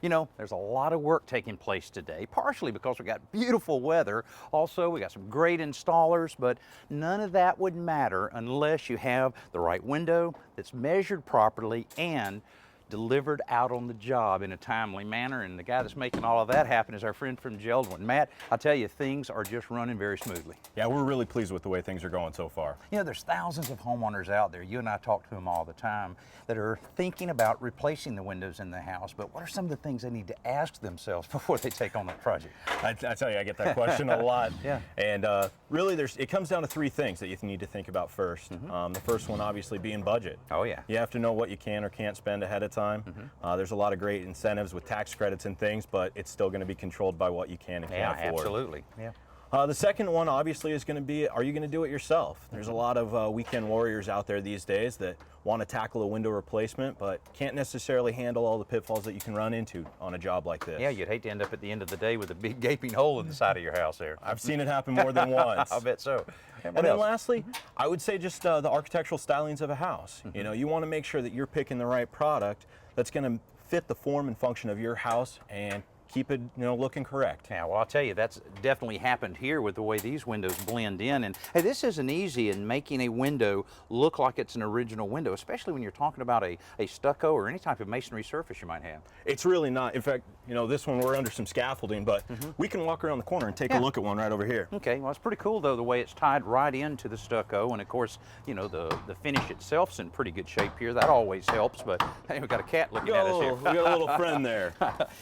You know, there's a lot of work taking place today, partially because we got beautiful weather. Also, we got some great installers, but none of that would matter unless you have the right window that's measured properly and delivered out on the job in a timely manner. And the guy that's making all of that happen is our friend from Jeldwin. Matt, I tell you, things are just running very smoothly. Yeah, we're really pleased with the way things are going so far. You know, there's thousands of homeowners out there, you and I talk to them all the time, that are thinking about replacing the windows in the house, but what are some of the things they need to ask themselves before they take on that project? I tell you, I get that question a lot. Yeah. And really, it comes down to three things that you need to think about first. The first one, obviously, being budget. Oh, yeah. You have to know what you can or can't spend ahead of time. There's a lot of great incentives with tax credits and things, but it's still going to be controlled by what you can and can't afford. Absolutely. Yeah. The second one, obviously, is going to be, are you going to do it yourself? There's a lot of weekend warriors out there these days that want to tackle a window replacement, but can't necessarily handle all the pitfalls that you can run into on a job like this. Yeah, you'd hate to end up at the end of the day with a big gaping hole in the side of your house there. I've seen it happen more than once. I bet so. And then lastly, I would say just the architectural stylings of a house. You know, you want to make sure that you're picking the right product that's going to fit the form and function of your house and keep it, looking correct. Yeah, well, I'll tell you, that's definitely happened here with the way these windows blend in. And hey, this isn't easy in making a window look like it's an original window, especially when you're talking about a stucco or any type of masonry surface you might have. It's really not. In fact, this one we're under some scaffolding, but we can walk around the corner and take a look at one right over here. Okay, well, it's pretty cool though, the way it's tied right into the stucco. And of course, the finish itself's in pretty good shape here. That always helps, but hey, we've got a cat looking at us here. We got a little friend there.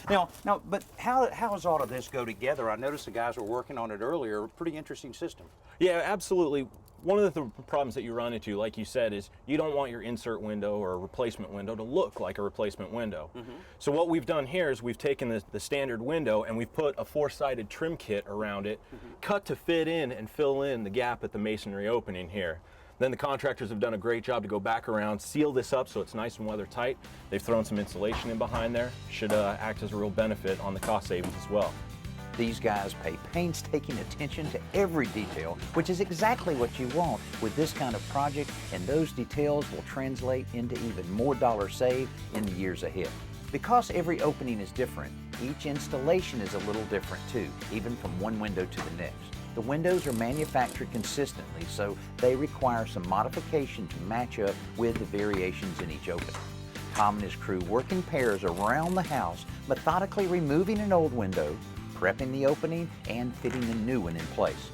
Now, but how does all of this go together? I noticed the guys were working on it earlier. Pretty interesting system. Yeah, absolutely. One of the problems that you run into, like you said, is you don't want your insert window or a replacement window to look like a replacement window. So what we've done here is we've taken the standard window and we've put a four-sided trim kit around it, cut to fit in and fill in the gap at the masonry opening here. Then the contractors have done a great job to go back around, seal this up so it's nice and weather tight. They've thrown some insulation in behind there. Should act as a real benefit on the cost savings as well. These guys pay painstaking attention to every detail, which is exactly what you want with this kind of project, and those details will translate into even more dollars saved in the years ahead. Because every opening is different, each installation is a little different too, even from one window to the next. The windows are manufactured consistently, so they require some modification to match up with the variations in each opening. Tom and his crew work in pairs around the house, methodically removing an old window, prepping the opening, and fitting the new one in place.